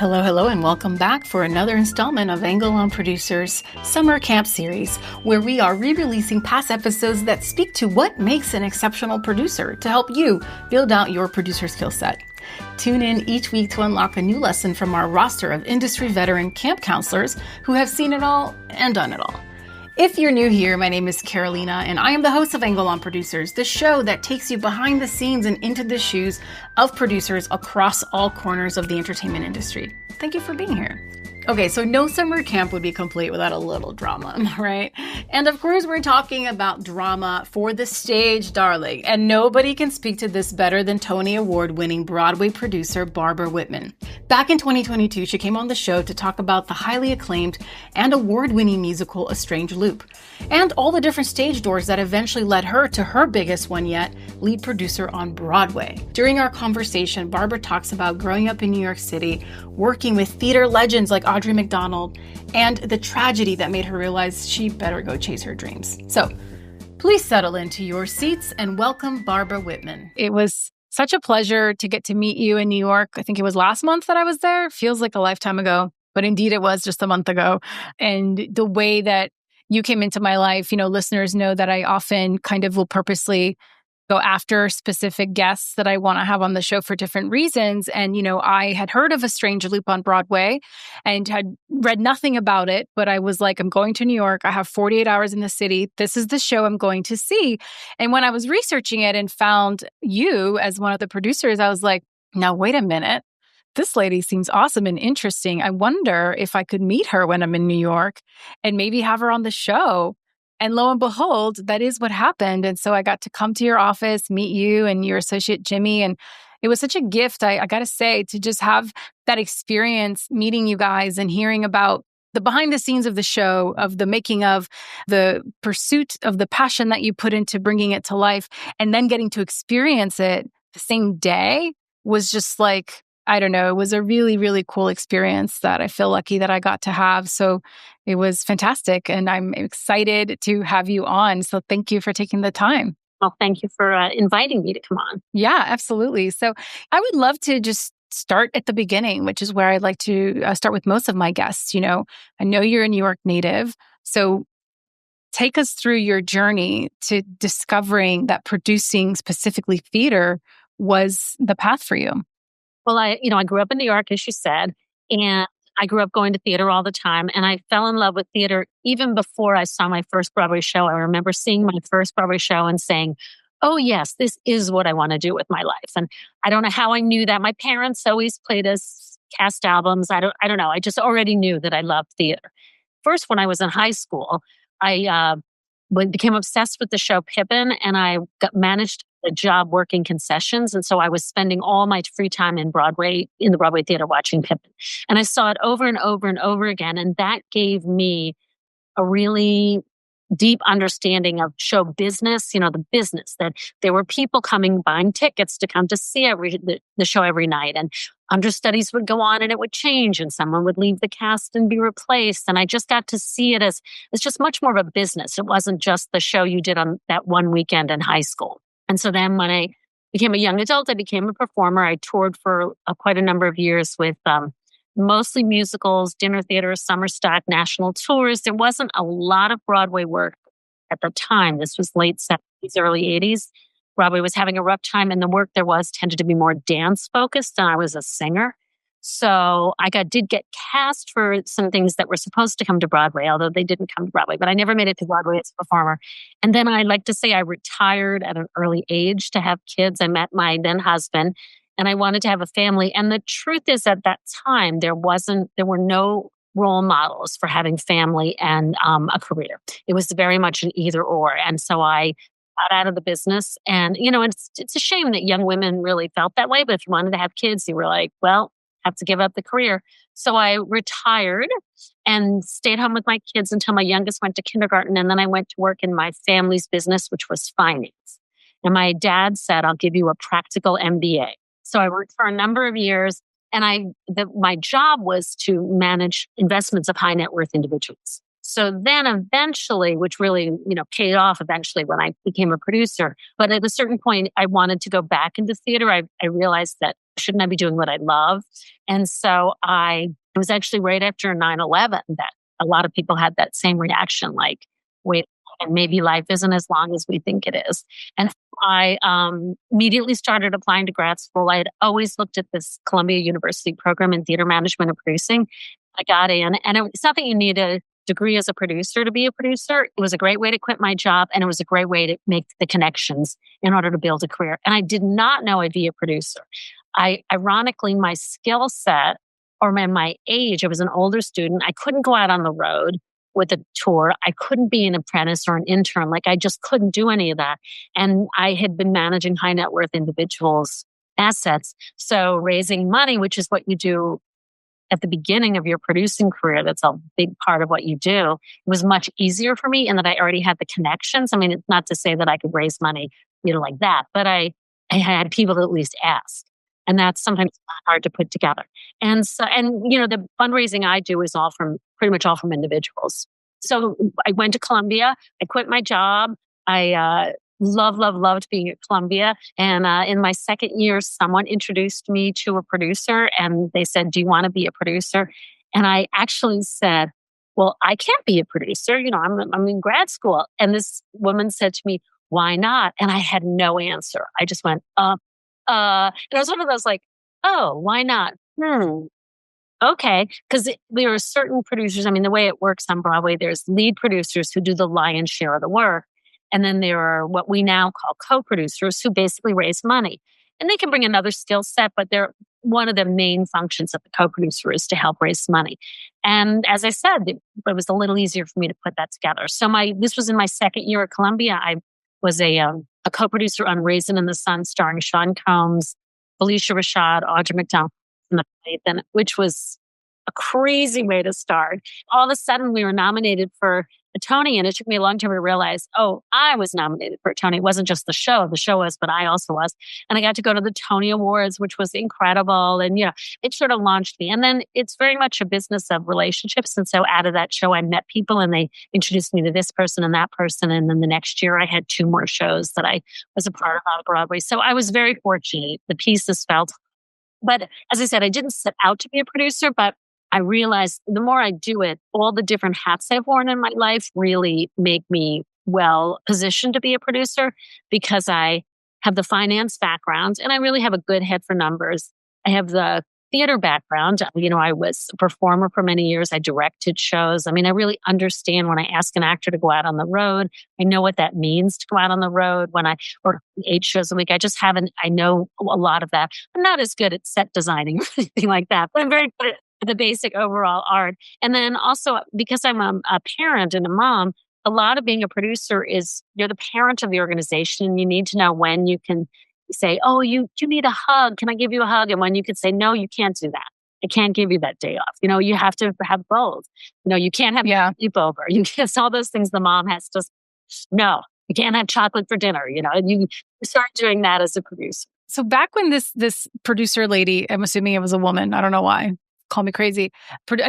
Hello, hello, and welcome back for another installment of Angle on Producers Summer Camp Series, where we are re-releasing past episodes that speak to what makes an exceptional producer to help you build out your producer skill set. Tune in each week to unlock a new lesson from our roster of industry veteran camp counselors who have seen it all and done it all. If you're new here, my name is Carolina, and I am the host of Angle on Producers, the show that takes you behind the scenes and into the shoes of producers across all corners of the entertainment industry. Thank you for being here. Okay, so no summer camp would be complete without a little drama, right? And of course, we're talking about drama for the stage, darling. And nobody can speak to this better than Tony Award-winning Broadway producer Barbara Whitman. Back in 2022, she came on the show to talk about the highly acclaimed and award-winning musical A Strange Loop, and all the different stage doors that eventually led her to her biggest one yet, lead producer on Broadway. During our conversation, Barbara talks about growing up in New York City, working with theater legends like Audra McDonald, and the tragedy that made her realize she better go chase her dreams. So please settle into your seats and welcome Barbara Whitman. It was such a pleasure to get to meet you in New York. I think it was last month that I was there. Feels like a lifetime ago, but indeed it was just a month ago. And the way that you came into my life, listeners know that I often kind of will purposely go after specific guests that I want to have on the show for different reasons. And, I had heard of A Strange Loop on Broadway and had read nothing about it, but I was like, I'm going to New York. I have 48 hours in the city. This is the show I'm going to see. And when I was researching it and found you as one of the producers, I was like, now, wait a minute. This lady seems awesome and interesting. I wonder if I could meet her when I'm in New York and maybe have her on the show. And lo and behold, that is what happened. And so I got to come to your office, meet you and your associate, Jimmy. And it was such a gift, I got to say, to just have that experience meeting you guys and hearing about the behind the scenes of the show, of the making of, the pursuit of the passion that you put into bringing it to life, and then getting to experience it the same day was just like, I don't know, it was a really, really cool experience that I feel lucky that I got to have. So it was fantastic. And I'm excited to have you on. So thank you for taking the time. Well, thank you for inviting me to come on. Yeah, absolutely. So I would love to just start at the beginning, which is where I'd like to start with most of my guests. I know you're a New York native. So take us through your journey to discovering that producing specifically theater was the path for you. Well, I grew up in New York, as you said, and I grew up going to theater all the time. And I fell in love with theater even before I saw my first Broadway show. I remember seeing my first Broadway show and saying, oh, yes, this is what I want to do with my life. And I don't know how I knew that. My parents always played us cast albums. I don't know. I just already knew that I loved theater. First, when I was in high school, I became obsessed with the show Pippin, and I managed a job working concessions. And so I was spending all my free time in the Broadway theater watching Pippin. And I saw it over and over and over again. And that gave me a really deep understanding of show business, the business, that there were people buying tickets to come to see the show every night. And understudies would go on and it would change, and someone would leave the cast and be replaced. And I just got to see it as it's just much more of a business. It wasn't just the show you did on that one weekend in high school. And so then when I became a young adult, I became a performer. I toured for quite a number of years with mostly musicals, dinner theater, summer stock, national tours. There wasn't a lot of Broadway work at the time. This was late 70s, early 80s. Broadway was having a rough time, and the work there was tended to be more dance focused, and I was a singer. So I did get cast for some things that were supposed to come to Broadway, although they didn't come to Broadway, but I never made it to Broadway as a performer. And then I like to say I retired at an early age to have kids. I met my then husband, and I wanted to have a family. And the truth is, at that time, there were no role models for having family and a career. It was very much an either or. And so I got out of the business. And, it's a shame that young women really felt that way. But if you wanted to have kids, you were like, well, have to give up the career. So I retired and stayed home with my kids until my youngest went to kindergarten. And then I went to work in my family's business, which was finance. And my dad said, I'll give you a practical MBA. So I worked for a number of years, and my job was to manage investments of high net worth individuals. So then eventually, which really, paid off eventually when I became a producer. But at a certain point, I wanted to go back into theater. I realized that shouldn't I be doing what I love? And so it was actually right after 9/11 that a lot of people had that same reaction, like, wait, and maybe life isn't as long as we think it is. And I immediately started applying to grad school. I had always looked at this Columbia University program in theater management and producing. I got in, and it's not that you need a degree as a producer to be a producer. It was a great way to quit my job, and it was a great way to make the connections in order to build a career. And I did not know I'd be a producer. Ironically, my skill set or my age, I was an older student. I couldn't go out on the road with a tour. I couldn't be an apprentice or an intern. Like, I just couldn't do any of that. And I had been managing high net worth individuals' assets. So raising money, which is what you do at the beginning of your producing career, that's a big part of what you do. It was much easier for me in that I already had the connections. I mean, it's not to say that I could raise money, like that, but I had people to at least ask. And that's sometimes hard to put together. And so, the fundraising I do is pretty much all from individuals. So I went to Columbia. I quit my job. I loved being at Columbia. And in my second year, someone introduced me to a producer, and they said, "Do you want to be a producer?" And I actually said, "Well, I can't be a producer. I'm in grad school." And this woman said to me, "Why not?" And I had no answer. I just went, and it was one of those like, "Oh, why not? Okay." Because there are certain producers. I mean, the way it works on Broadway, there's lead producers who do the lion's share of the work. And then there are what we now call co-producers who basically raise money. And they can bring another skill set, but they're one of the main functions of the co-producer is to help raise money. And as I said, it was a little easier for me to put that together. So this was in my second year at Columbia. I was a co-producer on Raisin in the Sun, starring Sean Combs, Phylicia, Rashad, Audra, McDonald, which was a crazy way to start. All of a sudden, we were nominated for a Tony, and it took me a long time to realize, I was nominated for a Tony. It wasn't just the show was, but I also was. And I got to go to the Tony Awards, which was incredible. And, it sort of launched me. And then it's very much a business of relationships. And so out of that show, I met people and they introduced me to this person and that person. And then the next year I had 2 more shows that I was a part of on Broadway. So I was very fortunate. The pieces felt, but as I said, I didn't set out to be a producer, but I realized the more I do it, all the different hats I've worn in my life really make me well positioned to be a producer because I have the finance background and I really have a good head for numbers. I have the theater background. I was a performer for many years. I directed shows. I mean, I really understand when I ask an actor to go out on the road. I know what that means to go out on the road when I work 8 shows a week. I know a lot of that. I'm not as good at set designing or anything like that, but I'm very good at the basic overall art. And then also because I'm a parent and a mom, a lot of being a producer is you're the parent of the organization. You need to know when you can say, "Oh, you need a hug. Can I give you a hug?" And when you could say, "No, you can't do that. I can't give you that day off." You have to have both. You can't have sleepover. You can't, all those things the mom has to, no, you can't have chocolate for dinner. You start doing that as a producer. So back when this producer lady, I'm assuming it was a woman. I don't know why. Call me crazy.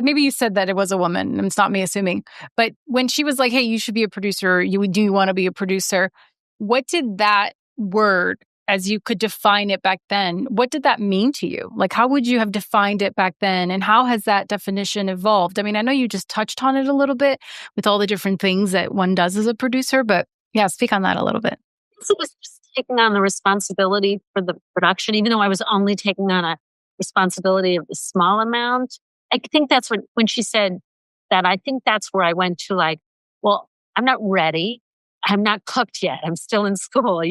Maybe you said that it was a woman. It's not me assuming. But when she was like, "Hey, you should be a producer. Do you want to be a producer?" What did that word, as you could define it back then, what did that mean to you? Like, how would you have defined it back then? And how has that definition evolved? I mean, I know you just touched on it a little bit with all the different things that one does as a producer, but yeah, speak on that a little bit. It was just taking on the responsibility for the production, even though I was only taking on a responsibility of the small amount. I think that's when she said that, I think that's where I went to like, well, I'm not ready. I'm not cooked yet. I'm still in school,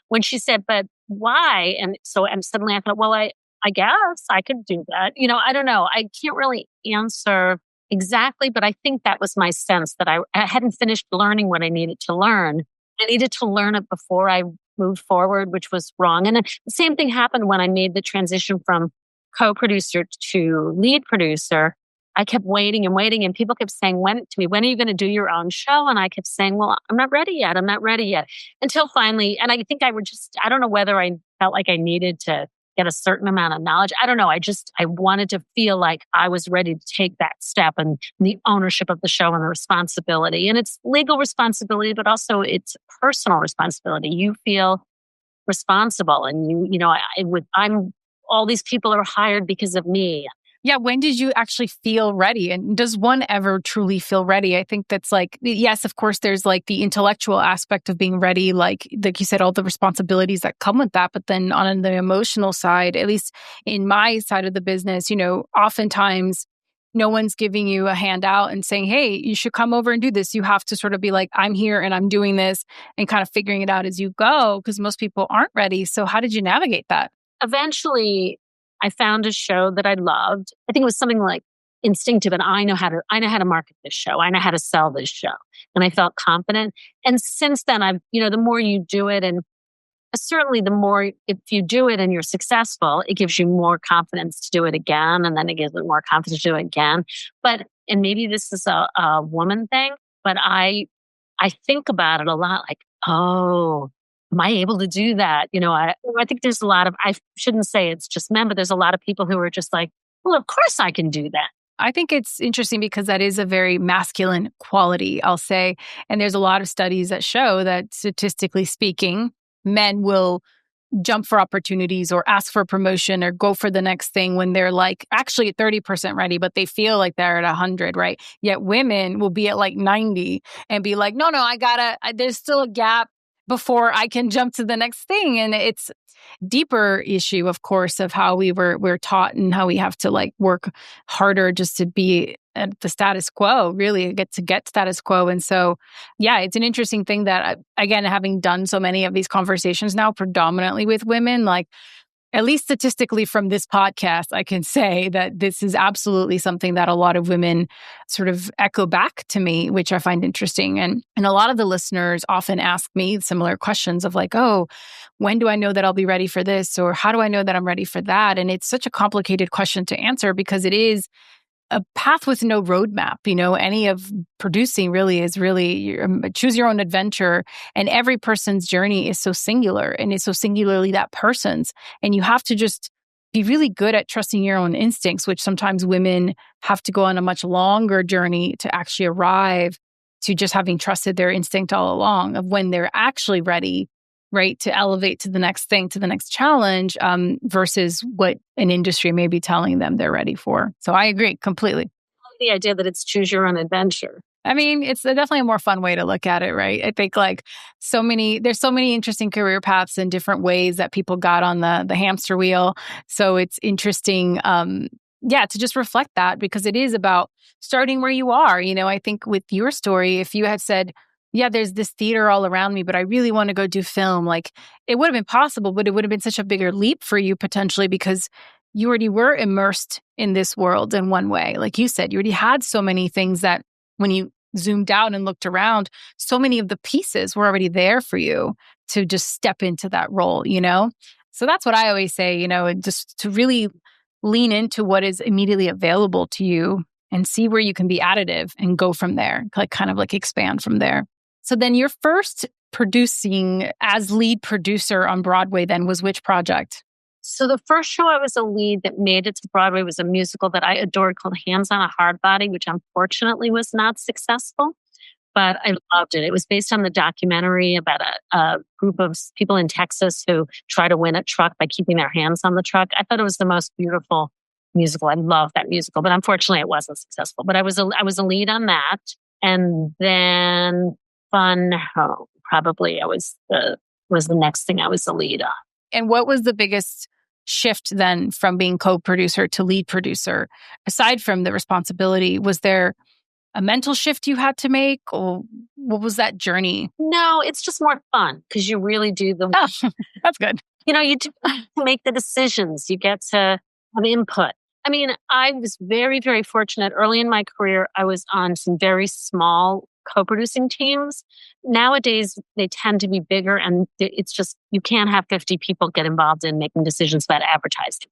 when she said, "But why?" And so suddenly I thought, well, I guess I could do that. I don't know. I can't really answer exactly, but I think that was my sense that I hadn't finished learning what I needed to learn. I needed to learn it before I moved forward, which was wrong. And then the same thing happened when I made the transition from co-producer to lead producer. I kept waiting and waiting, and people kept saying to me, "When are you going to do your own show?" And I kept saying, "Well, I'm not ready yet. I'm not ready yet." Until finally, and I think I don't know whether I felt like I needed to get a certain amount of knowledge. I don't know. I wanted to feel like I was ready to take that step and the ownership of the show and the responsibility. And it's legal responsibility, but also it's personal responsibility. You feel responsible, and I'm all these people are hired because of me. Yeah. When did you actually feel ready? And does one ever truly feel ready? I think that's like, yes, of course, there's like the intellectual aspect of being ready, like you said, all the responsibilities that come with that. But then on the emotional side, at least in my side of the business, oftentimes no one's giving you a handout and saying, hey, you should come over and do this. You have to sort of be like, I'm here and I'm doing this, and kind of figuring it out as you go, because most people aren't ready. So how did you navigate that? Eventually, I found a show that I loved. I think it was something like instinctive, and I know how to market this show. I know how to sell this show. And I felt confident. And since then, the more you do it, and certainly the more, if you do it and you're successful, it gives you more confidence to do it again. And then it gives you more confidence to do it again. And maybe this is a woman thing, but I think about it a lot, like, oh, am I able to do that? I think there's a lot of, I shouldn't say it's just men, but there's a lot of people who are just like, well, of course I can do that. I think it's interesting because that is a very masculine quality, I'll say. And there's a lot of studies that show that, statistically speaking, men will jump for opportunities or ask for a promotion or go for the next thing when they're like actually at 30% ready, but they feel like they're at 100, right? Yet women will be at like 90 and be like, no, there's still a gap before I can jump to the next thing. And it's deeper issue, of course, of how we're taught and how we have to like work harder just to be at the status quo, really get status quo. And so, yeah, it's an interesting thing that, again, having done so many of these conversations now, predominantly with women, like at least statistically from this podcast, I can say that this is absolutely something that a lot of women sort of echo back to me, which I find interesting. And a lot of the listeners often ask me similar questions of like, oh, when do I know that I'll be ready for this? Or how do I know that I'm ready for that? And it's such a complicated question to answer because it is a path with no roadmap. Any of producing really is choose your own adventure, and every person's journey is so singular and is so singularly that person's. And you have to just be really good at trusting your own instincts, which sometimes women have to go on a much longer journey to actually arrive to just having trusted their instinct all along of when they're actually ready, right, to elevate to the next thing, to the next challenge, versus what an industry may be telling them they're ready for. So I agree completely. The idea that it's choose your own adventure. I mean, it's definitely a more fun way to look at it, right? I think like there's so many interesting career paths and different ways that people got on the hamster wheel. So it's interesting, to just reflect that, because it is about starting where you are. I think with your story, if you had said, yeah, there's this theater all around me, but I really want to go do film, like it would have been possible, but it would have been such a bigger leap for you potentially because you already were immersed in this world in one way. Like you said, you already had so many things that when you zoomed out and looked around, so many of the pieces were already there for you to just step into that role, So that's what I always say, just to really lean into what is immediately available to you and see where you can be additive and go from there, like kind of like expand from there. So then your first producing as lead producer on Broadway then was which project? So the first show I was a lead that made it to Broadway was a musical that I adored called Hands on a Hard Body, which unfortunately was not successful, but I loved it. It was based on the documentary about a group of people in Texas who try to win a truck by keeping their hands on the truck. I thought it was the most beautiful musical. I love that musical, but unfortunately it wasn't successful. But I was a lead on that. And then Fun Home, probably was the next thing I was the lead on. And what was the biggest shift then from being co-producer to lead producer? Aside from the responsibility, was there a mental shift you had to make, or what was that journey? No, it's just more fun because you really do the... Oh, that's good. You do make the decisions. You get to have input. I mean, I was very, very fortunate. Early in my career, I was on some very small co-producing teams. Nowadays, they tend to be bigger, and it's just, you can't have 50 people get involved in making decisions about advertising.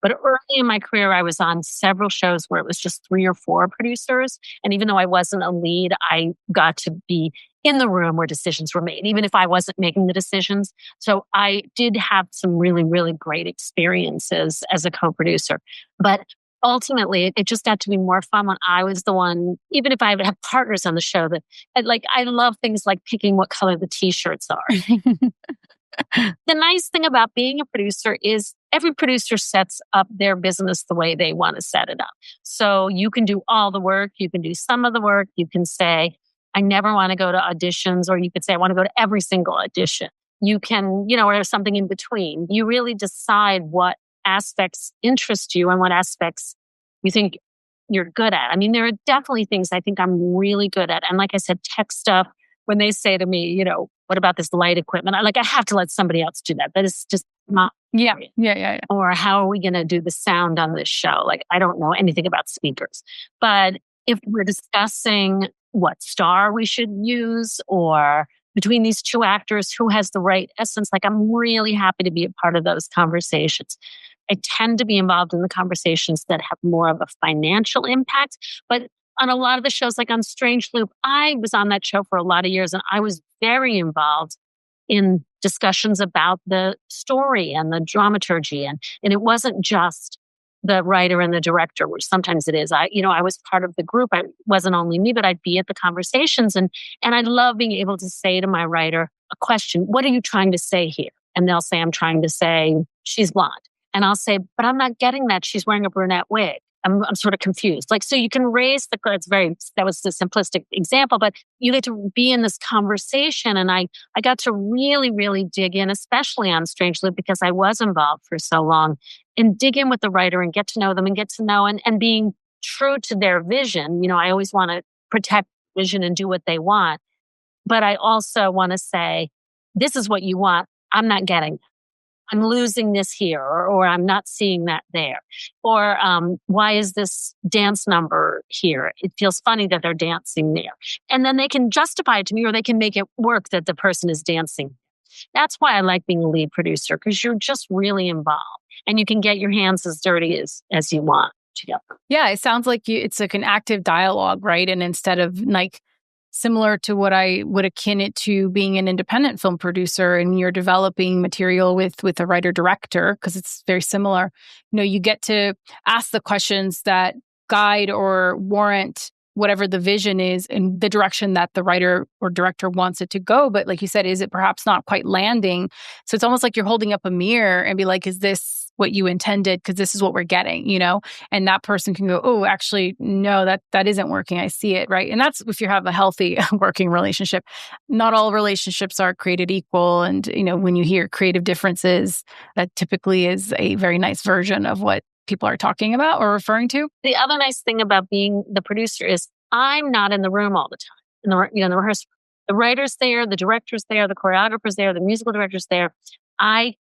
But early in my career, I was on several shows where it was just 3 or 4 producers. And even though I wasn't a lead, I got to be in the room where decisions were made, even if I wasn't making the decisions. So I did have some really, really great experiences as a co-producer. But ultimately, it just got to be more fun when I was the one, even if I would have partners on the show that, I love things like picking what color the t-shirts are. The nice thing about being a producer is every producer sets up their business the way they want to set it up. So you can do all the work, you can do some of the work, you can say, I never want to go to auditions, or you could say, I want to go to every single audition. You can, or there's something in between. You really decide what aspects interest you and what aspects you think you're good at. I mean, there are definitely things I think I'm really good at. And like I said, tech stuff, when they say to me, what about this light equipment? I have to let somebody else do that. That is just not. Yeah. Or how are we going to do the sound on this show? I don't know anything about speakers. But if we're discussing what star we should use, or between these two actors, who has the right essence, I'm really happy to be a part of those conversations. I tend to be involved in the conversations that have more of a financial impact. But on a lot of the shows, like on Strange Loop, I was on that show for a lot of years, and I was very involved in discussions about the story and the dramaturgy. And it wasn't just the writer and the director, which sometimes it is. I was part of the group. It wasn't only me, but I'd be at the conversations. And I love being able to say to my writer a question, what are you trying to say here? And they'll say, I'm trying to say she's blonde. And I'll say, but I'm not getting that. She's wearing a brunette wig. I'm sort of confused. So you can raise that was the simplistic example, but you get to be in this conversation. And I got to really, really dig in, especially on Strange Loop, because I was involved for so long, and dig in with the writer and get to know them and get to know, and being true to their vision. I always want to protect vision and do what they want. But I also want to say, this is what you want. I'm not getting it. I'm losing this here, or I'm not seeing that there. Or why is this dance number here? It feels funny that they're dancing there. And then they can justify it to me, or they can make it work that the person is dancing. That's why I like being a lead producer, because you're just really involved and you can get your hands as dirty as you want together. Yeah, it sounds like it's like an active dialogue, right? And instead of similar to what I would akin it to being an independent film producer, and you're developing material with a writer-director, because it's very similar. You get to ask the questions that guide or warrant whatever the vision is in the direction that the writer or director wants it to go. But like you said, is it perhaps not quite landing? So it's almost like you're holding up a mirror and be like, is this what you intended? Because this is what we're getting, And that person can go, oh, actually, no, that isn't working. I see it, right? And that's if you have a healthy working relationship. Not all relationships are created equal. And, when you hear creative differences, that typically is a very nice version of what people are talking about or referring to. The other nice thing about being the producer is I'm not in the room all the time. In the rehearsal, the writer's there, the director's there, the choreographer's there, the musical director's there.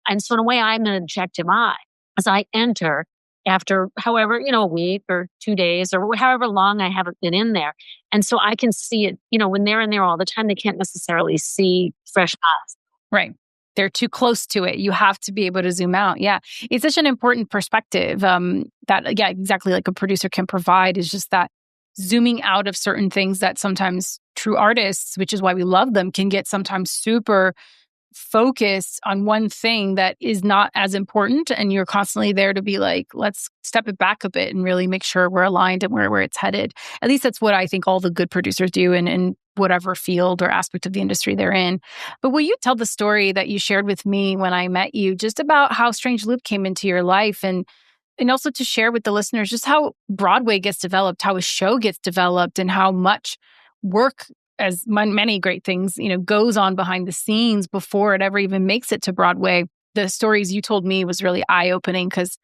And so in a way, I'm an objective eye as I enter after however, a week or 2 days or however long I haven't been in there. And so I can see it, when they're in there all the time, they can't necessarily see fresh eyes. Right. They're too close to it. You have to be able to zoom out. Yeah. It's such an important perspective exactly like a producer can provide, is just that zooming out of certain things that sometimes true artists, which is why we love them, can get sometimes super focused on one thing that is not as important. And you're constantly there to be like, let's step it back a bit and really make sure we're aligned and where it's headed. At least that's what I think all the good producers do in whatever field or aspect of the industry they're in. But will you tell the story that you shared with me when I met you, just about how Strange Loop came into your life, and also to share with the listeners just how Broadway gets developed, how a show gets developed, and how much work, as many great things, goes on behind the scenes before it ever even makes it to Broadway. The stories you told me was really eye-opening, because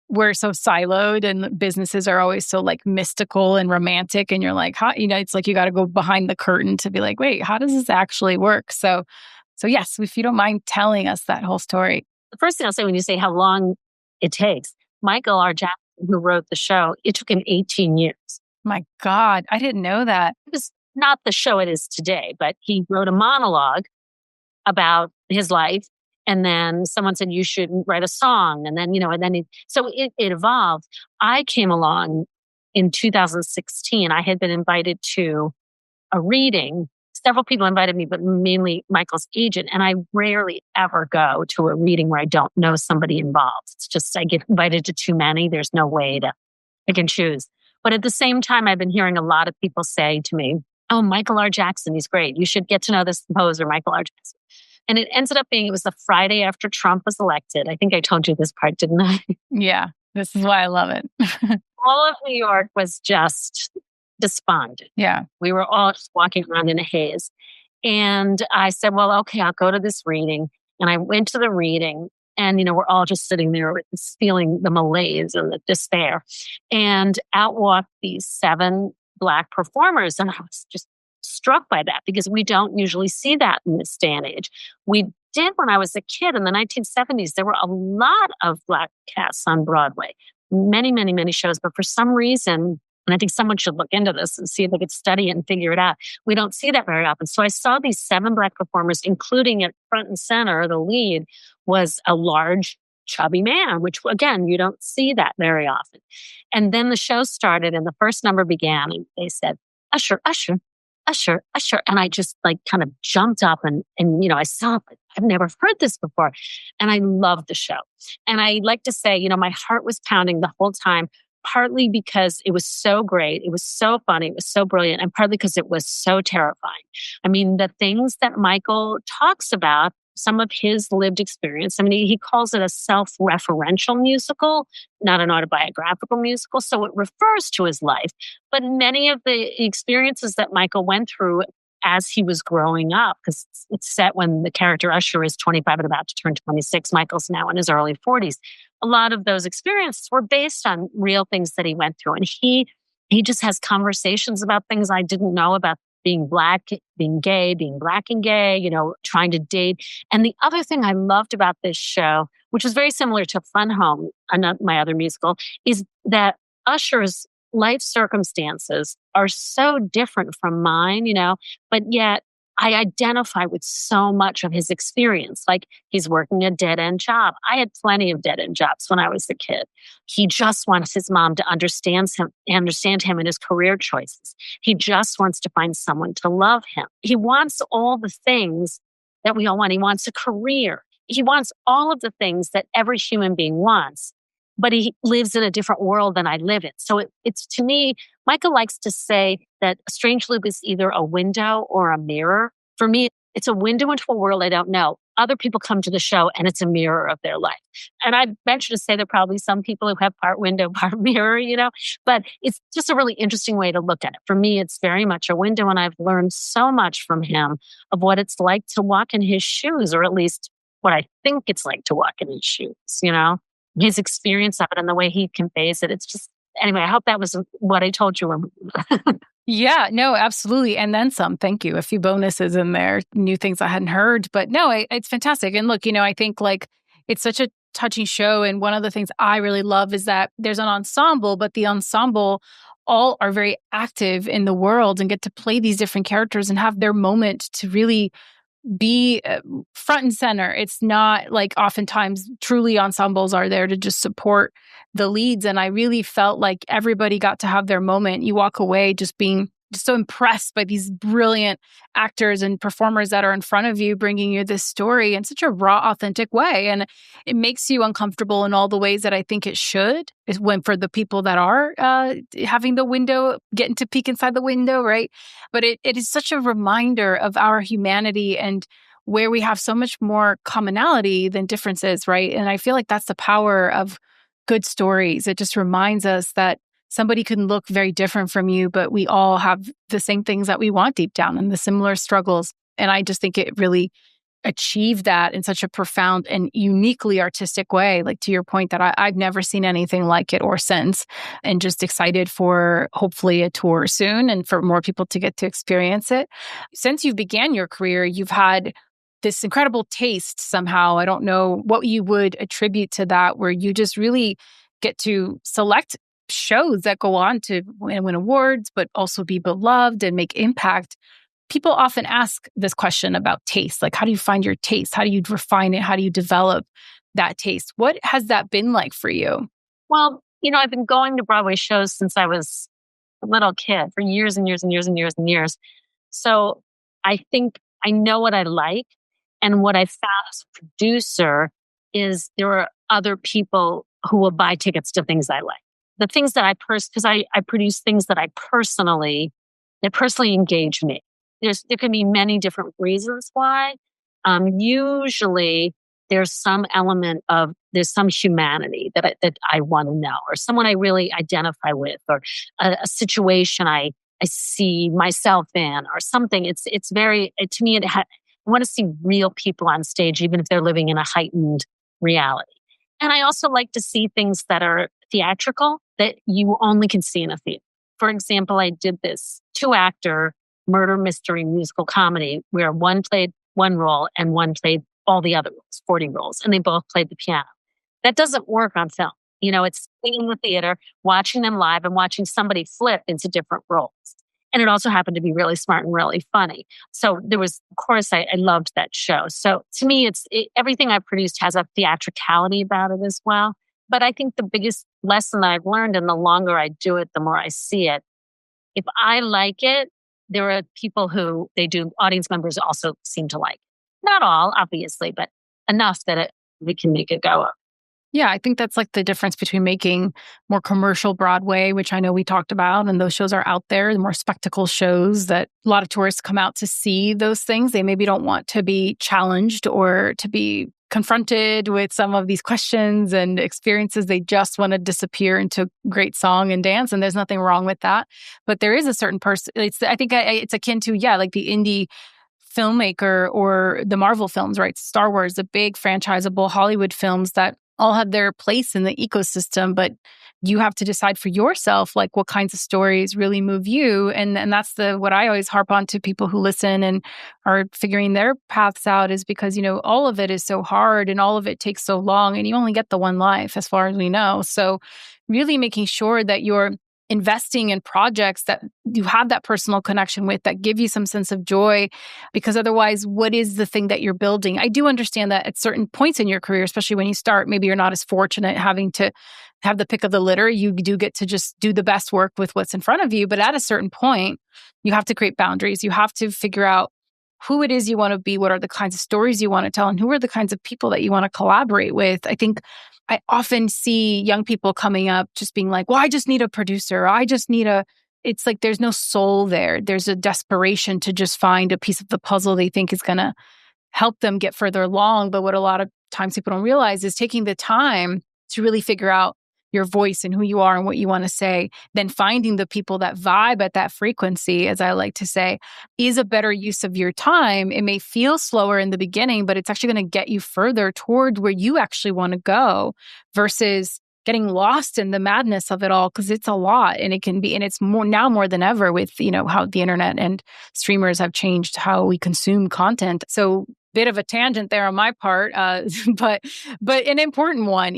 we're so siloed and businesses are always so mystical and romantic. And you're like, it's like you got to go behind the curtain to be like, wait, how does this actually work? So yes, if you don't mind telling us that whole story. The first thing I'll say when you say how long it takes, Michael R. Jackson, who wrote the show, it took him 18 years. My God, I didn't know that. It was not the show it is today, but he wrote a monologue about his life. And then someone said, you should write a song. And then, so it evolved. I came along in 2016. I had been invited to a reading. Several people invited me, but mainly Michael's agent. And I rarely ever go to a reading where I don't know somebody involved. It's just, I get invited to too many. There's no way I can choose. But at the same time, I've been hearing a lot of people say to me, oh, Michael R. Jackson, he's great. You should get to know this composer, Michael R. Jackson. And it ended up being, it was the Friday after Trump was elected. I think I told you this part, didn't I? Yeah, this is why I love it. All of New York was just despondent. Yeah. We were all just walking around in a haze. And I said, well, okay, I'll go to this reading. And I went to the reading and, we're all just sitting there feeling the malaise and the despair. And out walked these 7 Black performers. And I was just struck by that because we don't usually see that in this day and age. We did when I was a kid in the 1970s. There were a lot of Black casts on Broadway, many, many, many shows. But for some reason, and I think someone should look into this and see if they could study it and figure it out, we don't see that very often. So I saw these 7 Black performers, including at front and center, the lead was a large, chubby man, which again, you don't see that very often. And then the show started and the first number began and they said, "Usher, usher, usher, usher." And I just kind of jumped up and I saw it. I've never heard this before. And I loved the show. And I like to say, my heart was pounding the whole time, partly because it was so great. It was so funny. It was so brilliant. And partly because it was so terrifying. I mean, the things that Michael talks about, some of his lived experience. I mean, he calls it a self-referential musical, not an autobiographical musical. So it refers to his life. But many of the experiences that Michael went through as he was growing up, because it's set when the character Usher is 25 and about to turn 26. Michael's now in his early 40s. A lot of those experiences were based on real things that he went through. And he just has conversations about things I didn't know about being Black, being gay, being Black and gay, trying to date. And the other thing I loved about this show, which is very similar to Fun Home, my other musical, is that Usher's life circumstances are so different from mine, but yet I identify with so much of his experience. Like he's working a dead-end job. I had plenty of dead-end jobs when I was a kid. He just wants his mom to understand him in his career choices. He just wants to find someone to love him. He wants all the things that we all want. He wants a career. He wants all of the things that every human being wants, but he lives in a different world than I live in. So it's to me, Michael likes to say that a strange loop is either a window or a mirror. For me, it's a window into a world I don't know. Other people come to the show and it's a mirror of their life. And I venture to say there are probably some people who have part window, part mirror, but it's just a really interesting way to look at it. For me, it's very much a window and I've learned so much from him of what it's like to walk in his shoes, or at least what I think it's like to walk in his shoes, his experience of it and the way he conveys it. It's just, anyway, I hope that was what I told you. Yeah, no, absolutely. And then some. Thank you. A few bonuses in there, new things I hadn't heard. But no, it's fantastic. And look, I think it's such a touching show. And one of the things I really love is that there's an ensemble, but the ensemble all are very active in the world and get to play these different characters and have their moment to really be front and center. It's not like oftentimes truly ensembles are there to just support the leads. And I really felt like everybody got to have their moment. You walk away just being just so impressed by these brilliant actors and performers that are in front of you, bringing you this story in such a raw, authentic way. And it makes you uncomfortable in all the ways that I think it should, is when for the people that are having the window, getting to peek inside the window, right? But it is such a reminder of our humanity and where we have so much more commonality than differences, right? And I feel like that's the power of good stories. It just reminds us that somebody can look very different from you, but we all have the same things that we want deep down and the similar struggles. And I just think it really achieved that in such a profound and uniquely artistic way. Like to your point that I've never seen anything like it or since, and just excited for hopefully a tour soon and for more people to get to experience it. Since you began your career, you've had this incredible taste somehow. I don't know what you would attribute to that, where you just really get to select shows that go on to win awards, but also be beloved and make impact. People often ask this question about taste. Like, how do you find your taste? How do you refine it? How do you develop that taste? What has that been like for you? Well, I've been going to Broadway shows since I was a little kid for years and years and years and years and years. So I think I know what I like. And what I found as a producer is there are other people who will buy tickets to things I like. The things that because I produce things that personally engage me. There can be many different reasons why. Usually there's some element of, there's some humanity that I want to know, or someone I really identify with, or a situation I see myself in, or something. It's very, to me, I want to see real people on stage, even if they're living in a heightened reality. And I also like to see things that are theatrical that you only can see in a theater. For example, I did this 2-actor murder mystery musical comedy where one played one role and one played all the other roles, 40 roles, and they both played the piano. That doesn't work on film. It's being in the theater, watching them live and watching somebody flip into different roles. And it also happened to be really smart and really funny. So there was, of course, I loved that show. So to me, everything I've produced has a theatricality about it as well. But I think the biggest lesson I've learned, and the longer I do it, the more I see it. If I like it, there are people who audience members also seem to like it. Not all, obviously, but enough that we can make it go up. Yeah, I think that's like the difference between making more commercial Broadway, which I know we talked about, and those shows are out there, the more spectacle shows that a lot of tourists come out to see those things. They maybe don't want to be challenged or to be confronted with some of these questions and experiences. They just want to disappear into great song and dance, and there's nothing wrong with that. But there is a certain person, I think it's akin to, like the indie filmmaker or the Marvel films, right? Star Wars, the big franchisable Hollywood films that all have their place in the ecosystem, but you have to decide for yourself, like what kinds of stories really move you. And that's what I always harp on to people who listen and are figuring their paths out, is because, all of it is so hard and all of it takes so long, and you only get the one life as far as we know. So really making sure that you're investing in projects that you have that personal connection with, that give you some sense of joy, because otherwise, what is the thing that you're building? I do understand that at certain points in your career, especially when you start, maybe you're not as fortunate having to have the pick of the litter. You do get to just do the best work with what's in front of you. But at a certain point, you have to create boundaries. You have to figure out who it is you want to be, what are the kinds of stories you want to tell, and who are the kinds of people that you want to collaborate with. I think I often see young people coming up just being like, well, I just need a producer. It's like there's no soul there. There's a desperation to just find a piece of the puzzle they think is going to help them get further along. But what a lot of times people don't realize is taking the time to really figure out your voice and who you are and what you want to say, then finding the people that vibe at that frequency, as I like to say, is a better use of your time. It may feel slower in the beginning, but it's actually going to get you further toward where you actually want to go, versus getting lost in the madness of it all, because it's a lot, and it's more than ever with, how the internet and streamers have changed how we consume content. So bit of a tangent there on my part, but an important one,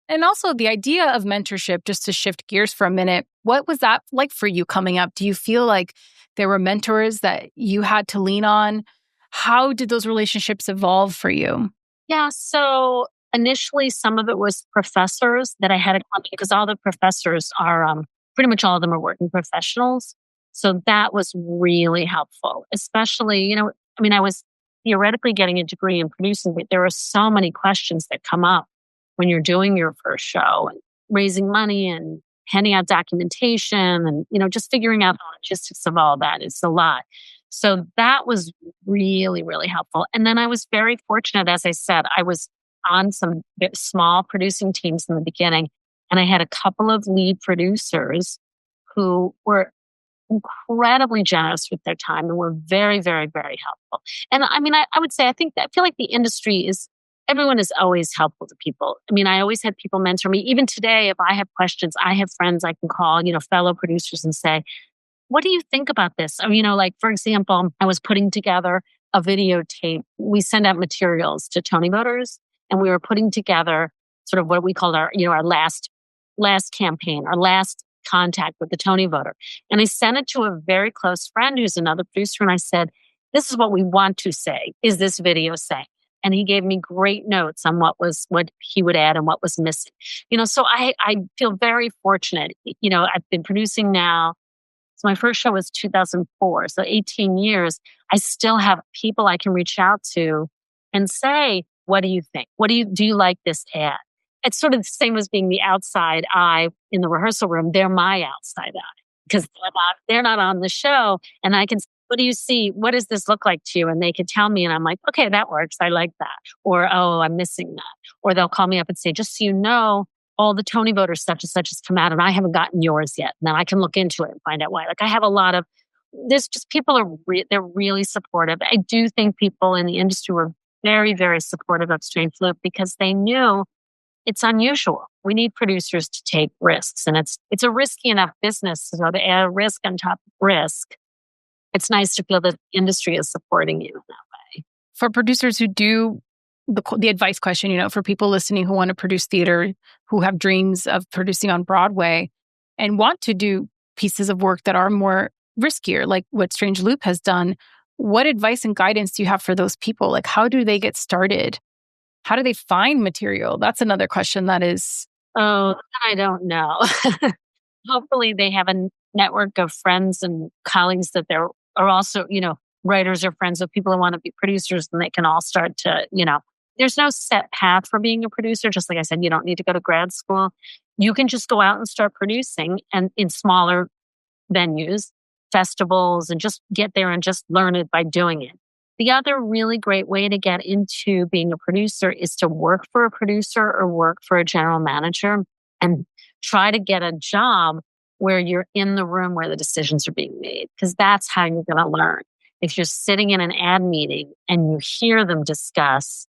and also the idea of mentorship, just to shift gears for a minute, what was that like for you coming up? Do you feel like there were mentors that you had to lean on? How did those relationships evolve for you? Yeah, so initially some of it was professors that I had, because all the professors are, pretty much all of them are working professionals. So that was really helpful, especially, I was theoretically getting a degree in producing, but there are so many questions that come up when you're doing your first show and raising money and handing out documentation and, just figuring out the logistics of all that. It's a lot. So that was really, really helpful. And then I was very fortunate, as I said, I was on some small producing teams in the beginning, and I had a couple of lead producers who were incredibly generous with their time and were very, very, very helpful. And I would say, I feel like the industry everyone is always helpful to people. I always had people mentor me. Even today, if I have questions, I have friends I can call, fellow producers, and say, what do you think about this? Or, like, for example, I was putting together a videotape. We send out materials to Tony voters, and we were putting together sort of what we called our last campaign, our last contact with the Tony voter. And I sent it to a very close friend who's another producer. And I said, this is what we want to say. Is this video saying? And he gave me great notes on what he would add and what was missing. So I feel very fortunate. I've been producing now. So my first show was 2004. So 18 years, I still have people I can reach out to and say, what do you think? Do you like this ad? It's sort of the same as being the outside eye in the rehearsal room. They're my outside eye because they're not on the show. And I can say, what do you see? What does this look like to you? And they could tell me, and I'm like, okay, that works. I like that. Or, oh, I'm missing that. Or they'll call me up and say, just so you know, all the Tony voters such and such has come out and I haven't gotten yours yet. And then I can look into it and find out why. Like I have a lot of, there's just people are, they're really supportive. I do think people in the industry were very, very supportive of Strange Loop because they knew it's unusual. We need producers to take risks, and it's a risky enough business. So to add risk on top of risk, it's nice to feel that the industry is supporting you in that way. For producers who do the advice question, for people listening who want to produce theater, who have dreams of producing on Broadway and want to do pieces of work that are more riskier, like what Strange Loop has done, what advice and guidance do you have for those people? Like, how do they get started? How do they find material? That's another question that is... Oh, I don't know. Hopefully they have a network of friends and colleagues that are also, writers or friends of people who want to be producers, and they can all start to, there's no set path for being a producer. Just like I said, you don't need to go to grad school. You can just go out and start producing and in smaller venues, festivals, and just get there and just learn it by doing it. The other really great way to get into being a producer is to work for a producer or work for a general manager and try to get a job where you're in the room where the decisions are being made, because that's how you're going to learn. If you're sitting in an ad meeting and you hear them discuss,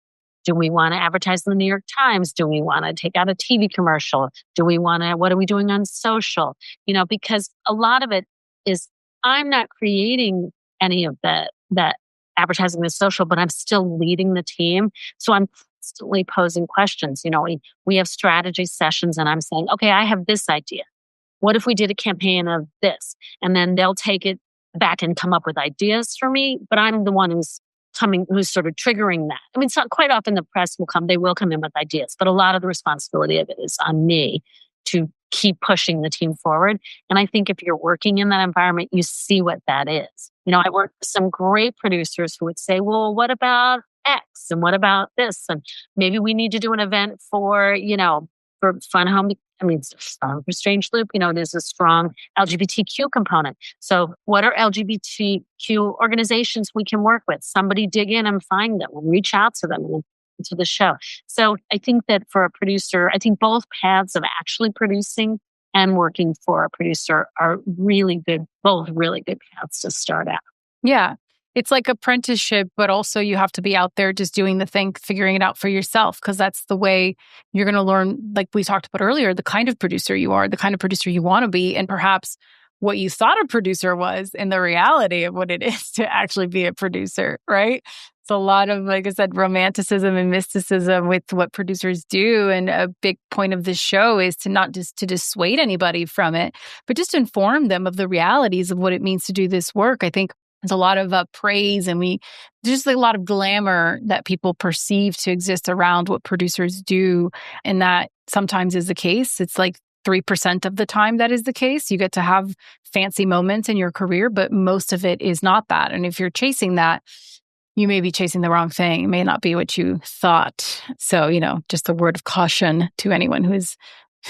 do we want to advertise in the New York Times? Do we want to take out a TV commercial? What are we doing on social? Because a lot of it is, I'm not creating any of that advertising the social, but I'm still leading the team. So I'm constantly posing questions. We have strategy sessions and I'm saying, okay, I have this idea. What if we did a campaign of this? And then they'll take it back and come up with ideas for me, but I'm the one who's sort of triggering that. I mean, so quite often the press they will come in with ideas, but a lot of the responsibility of it is on me to keep pushing the team forward. And I think if you're working in that environment, you see what that is. I work with some great producers who would say, well, what about X? And what about this? And maybe we need to do an event for Fun Home. For Strange Loop, there's a strong LGBTQ component. So what are LGBTQ organizations we can work with? Somebody dig in and find them and reach out to them to the show. So I think that for a producer, I think both paths of actually producing and working for a producer are really good, both really good paths to start out. Yeah. It's like apprenticeship, but also you have to be out there just doing the thing, figuring it out for yourself, because that's the way you're going to learn, like we talked about earlier, the kind of producer you are, the kind of producer you want to be, and perhaps what you thought a producer was and the reality of what it is to actually be a producer, right? It's a lot of, like I said, romanticism and mysticism with what producers do. And a big point of this show is to not just to dissuade anybody from it, but just inform them of the realities of what it means to do this work. I think there's a lot of praise and just a lot of glamour that people perceive to exist around what producers do. And that sometimes is the case. It's like 3% of the time that is the case. You get to have fancy moments in your career, but most of it is not that. And if you're chasing that, you may be chasing the wrong thing. It may not be what you thought. So, just a word of caution to anyone who is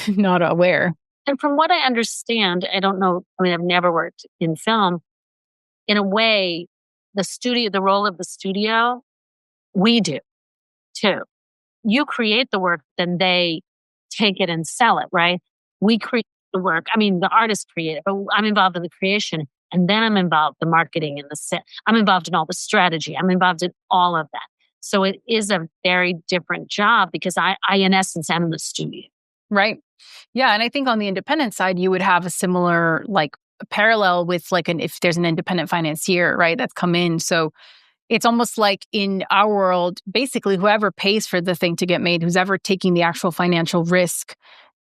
not aware. And from what I understand, I don't know, I've never worked in film. In a way, the role of the studio, we do too. You create the work, then they take it and sell it, right? We create the work. The artists create it, but I'm involved in the creation. And then I'm involved in the marketing and the set. I'm involved in all the strategy. I'm involved in all of that. So it is a very different job because I in essence, am in the studio. Right. Yeah. And I think on the independent side, you would have a similar, parallel with if there's an independent financier, right, that's come in. So it's almost like in our world, basically whoever pays for the thing to get made, who's ever taking the actual financial risk,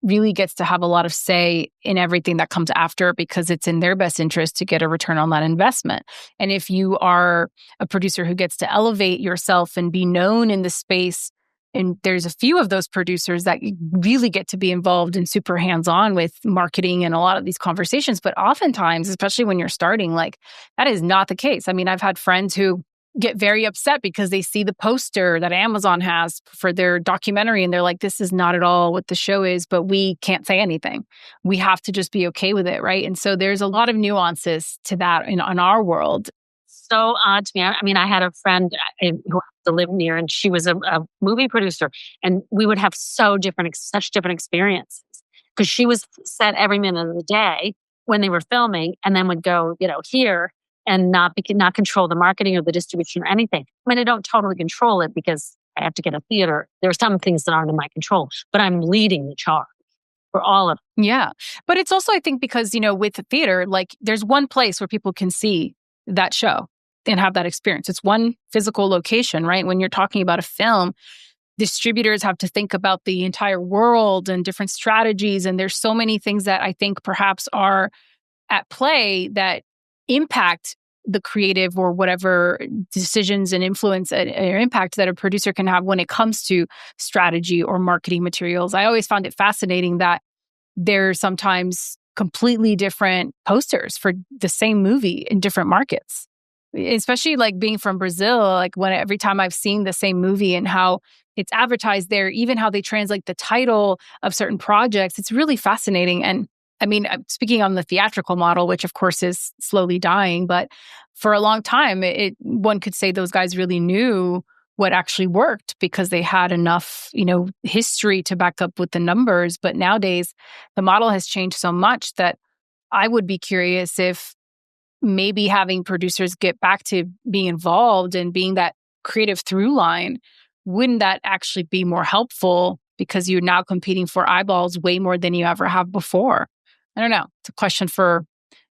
really gets to have a lot of say in everything that comes after, because it's in their best interest to get a return on that investment. And if you are a producer who gets to elevate yourself and be known in the space, and there's a few of those producers that really get to be involved and super hands-on with marketing and a lot of these conversations. But oftentimes, especially when you're starting, that is not the case. I've had friends who get very upset because they see the poster that Amazon has for their documentary and they're like, this is not at all what the show is, but we can't say anything. We have to just be okay with it, right? And so there's a lot of nuances to that in our world. so odd to me. I mean, I had a friend who happened to live near, and she was a movie producer, and we would have such different experiences because she was set every minute of the day when they were filming, and then would go, here and not control the marketing or the distribution or anything. I mean, I don't totally control it because I have to get a theater. There are some things that aren't in my control, but I'm leading the charge for all of it. Yeah. But it's also, I think, because, with the theater, like there's one place where people can see that show and have that experience. It's one physical location, right? When you're talking about a film, distributors have to think about the entire world and different strategies. And there's so many things that I think perhaps are at play that impact the creative or whatever decisions and influence or impact that a producer can have when it comes to strategy or marketing materials. I always found it fascinating that there's sometimes completely different posters for the same movie in different markets, especially like being from Brazil, like every time I've seen the same movie and how it's advertised there, even how they translate the title of certain projects, it's really fascinating. And I mean, speaking on the theatrical model, which of course is slowly dying, but for a long time, one could say those guys really knew what actually worked because they had enough, history to back up with the numbers. But nowadays, the model has changed so much that I would be curious if maybe having producers get back to being involved and being that creative through line, wouldn't that actually be more helpful because you're now competing for eyeballs way more than you ever have before? I don't know. It's a question for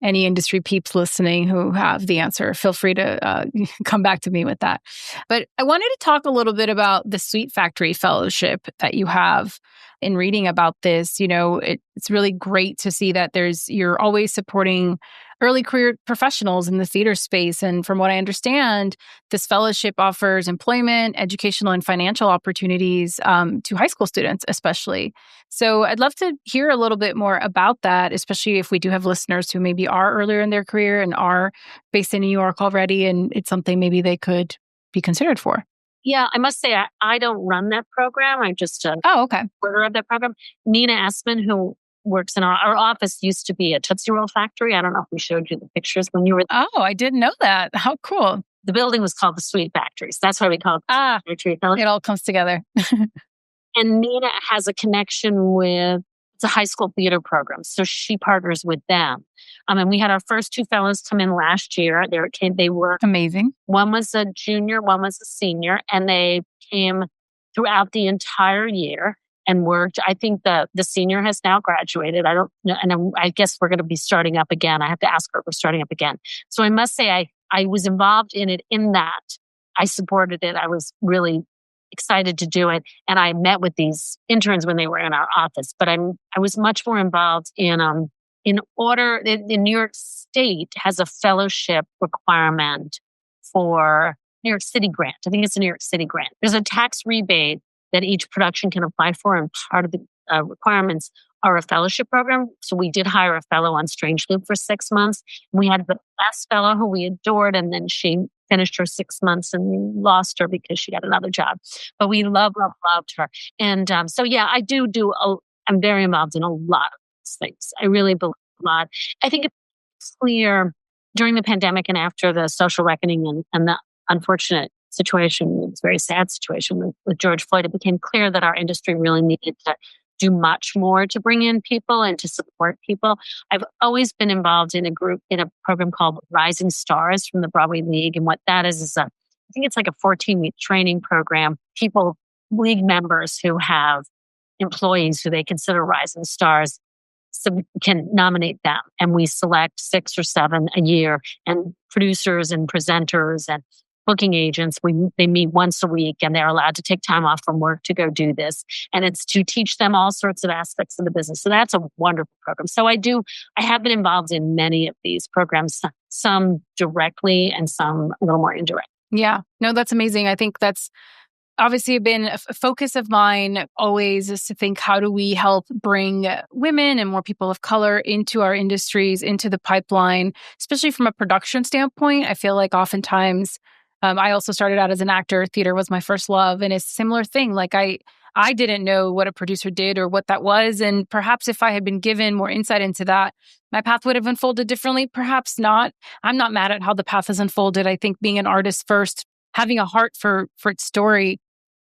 any industry peeps listening who have the answer. Feel free to come back to me with that. But I wanted to talk a little bit about the Sweet Factory Fellowship that you have. In reading about this, it's really great to see that you're always supporting early career professionals in the theater space. And from what I understand, this fellowship offers employment, educational, and financial opportunities to high school students, especially. So I'd love to hear a little bit more about that, especially if we do have listeners who maybe are earlier in their career and are based in New York already, and it's something maybe they could be considered for. Yeah, I must say, I don't run that program. I'm just a supporter of that program. Nina Essman, who works in our office, used to be a Tootsie Roll factory. I don't know if we showed you the pictures when you were there. Oh, I didn't know that. How cool. The building was called the Sweet Factory. So that's why we call it the Sweet Factory. It all comes together. And Nina has a connection with the high school theater program. So she partners with them. And we had our first two fellows come in last year. They were amazing. One was a junior, one was a senior, and they came throughout the entire year and worked. I think the senior has now graduated. I don't know, and I guess we're going to be starting up again. I have to ask her if we're starting up again. So I must say I was involved in it in that. I supported it. I was really excited to do it. And I met with these interns when they were in our office, but I was much more involved in New York State has a fellowship requirement for New York City grant. I think it's a New York City grant. There's a tax rebate that each production can apply for, and part of the requirements are a fellowship program. So we did hire a fellow on Strange Loop for 6 months. We had the last fellow who we adored, and then she finished her 6 months and we lost her because she got another job. But we loved her. And so, yeah, I'm very involved in a lot of these things. I really believe a lot. I think it's clear during the pandemic and after the social reckoning and the unfortunate situation, it was a very sad situation with George Floyd, it became clear that our industry really needed to do much more to bring in people and to support people. I've always been involved in a program called Rising Stars from the Broadway League. And what that is I think it's like a 14-week training program. League members who have employees who they consider rising stars can nominate them. And we select 6 or 7 a year, and producers and presenters and booking agents, they meet once a week, and they're allowed to take time off from work to go do this. And it's to teach them all sorts of aspects of the business. So that's a wonderful program. So I have been involved in many of these programs, some directly and some a little more indirect. Yeah, no, that's amazing. I think that's obviously been a focus of mine always, is to think, how do we help bring women and more people of color into our industries, into the pipeline, especially from a production standpoint. I feel like oftentimes, I also started out as an actor. Theater was my first love. And it's a similar thing. Like I I didn't know what a producer did or what that was. And perhaps if I had been given more insight into that, my path would have unfolded differently. Perhaps not. I'm not mad at how the path has unfolded. I think being an artist first, having a heart for its story,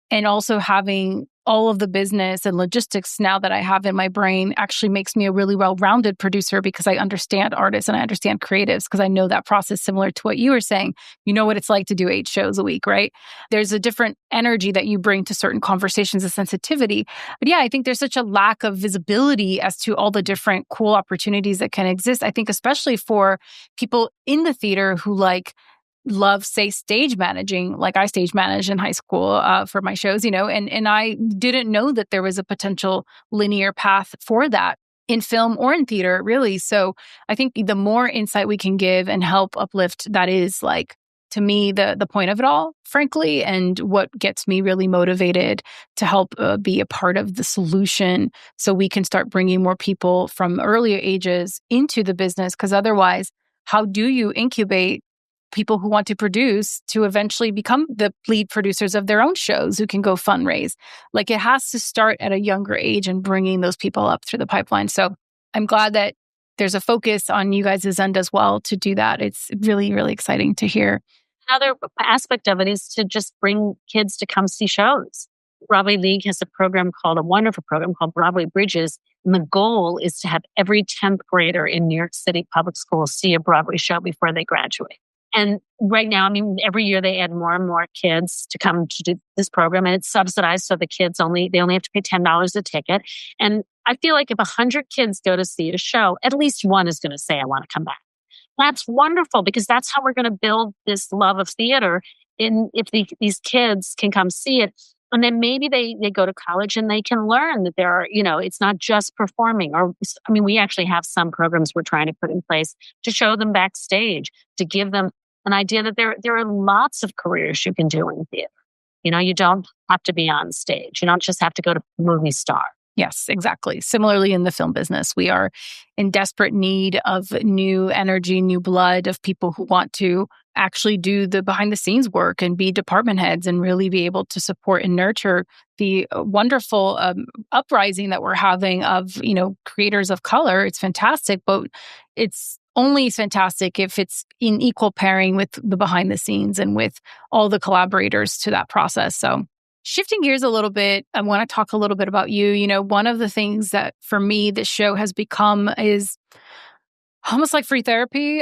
and also having all of the business and logistics now that I have in my brain actually makes me a really well-rounded producer because I understand artists and I understand creatives because I know that process similar to what you were saying. You know what it's like to do 8 shows a week, right? There's a different energy that you bring to certain conversations, a sensitivity. But yeah, I think there's such a lack of visibility as to all the different cool opportunities that can exist. I think especially for people in the theater who love, say, stage managing, like I stage managed in high school for my shows, and I didn't know that there was a potential linear path for that in film or in theater, really. So I think the more insight we can give and help uplift, that is to me, the point of it all, frankly, and what gets me really motivated to help be a part of the solution so we can start bringing more people from earlier ages into the business. Because otherwise, how do you incubate people who want to produce to eventually become the lead producers of their own shows who can go fundraise? It has to start at a younger age and bringing those people up through the pipeline. So I'm glad that there's a focus on you guys' end as well to do that. It's really, really exciting to hear. Another aspect of it is to just bring kids to come see shows. Broadway League has a wonderful program called Broadway Bridges. And the goal is to have every 10th grader in New York City public schools see a Broadway show before they graduate. And right now, every year they add more and more kids to come to do this program, and it's subsidized. So the kids they only have to pay $10 a ticket. And I feel like if 100 kids go to see a show, at least one is going to say, I want to come back. That's wonderful because that's how we're going to build this love of theater. If these kids can come see it, and then maybe they go to college and they can learn that there are, it's not just performing. We actually have some programs we're trying to put in place to show them backstage, to give them an idea that there are lots of careers you can do in theater. You don't have to be on stage. You don't just have to go to movie star. Yes, exactly. Similarly, in the film business, we are in desperate need of new energy, new blood, of people who want to actually do the behind the scenes work and be department heads and really be able to support and nurture the wonderful uprising that we're having of, creators of color. It's fantastic, but it's only fantastic if it's in equal pairing with the behind the scenes and with all the collaborators to that process. So shifting gears a little bit, I want to talk a little bit about you. One of the things that for me this show has become is almost like free therapy,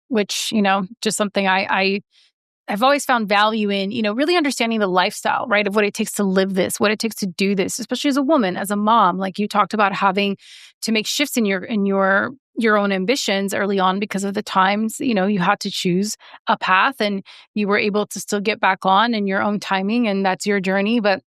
which, just something I've always found value in, really understanding the lifestyle, right, of what it takes to live this, what it takes to do this, especially as a woman, as a mom. Like you talked about having to make shifts in your own ambitions early on because of the times, you had to choose a path and you were able to still get back on in your own timing, and that's your journey. But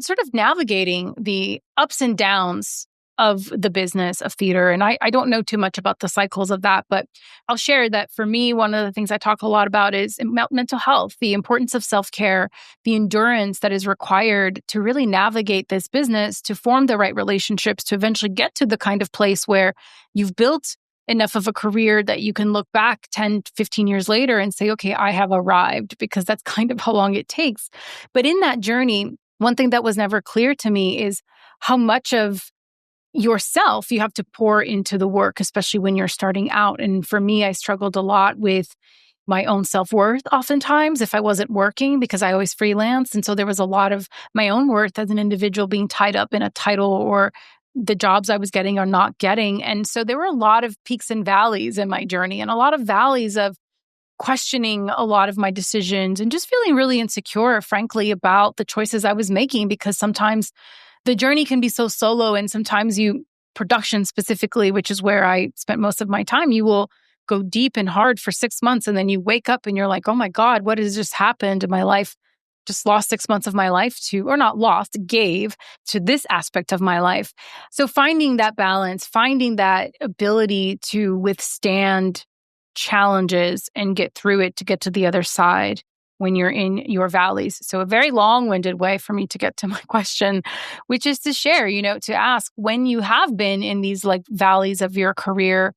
sort of navigating the ups and downs of the business of theater. And I don't know too much about the cycles of that, but I'll share that for me, one of the things I talk a lot about is mental health, the importance of self-care, the endurance that is required to really navigate this business, to form the right relationships, to eventually get to the kind of place where you've built enough of a career that you can look back 10, 15 years later and say, okay, I have arrived, because that's kind of how long it takes. But in that journey, one thing that was never clear to me is how much of yourself you have to pour into the work, especially when you're starting out. And for me, I struggled a lot with my own self-worth oftentimes if I wasn't working, because I always freelance. And so there was a lot of my own worth as an individual being tied up in a title or the jobs I was getting or not getting. And so there were a lot of peaks and valleys in my journey, and a lot of valleys of questioning a lot of my decisions and just feeling really insecure, frankly, about the choices I was making, because sometimes the journey can be so solo, and sometimes production specifically, which is where I spent most of my time, you will go deep and hard for 6 months, and then you wake up and you're like, oh my God, what has just happened in my life? Just lost 6 months of my life gave to this aspect of my life. So finding that balance, finding that ability to withstand challenges and get through it to get to the other side when you're in your valleys. So a very long-winded way for me to get to my question, which is to share, to ask, when you have been in these valleys of your career,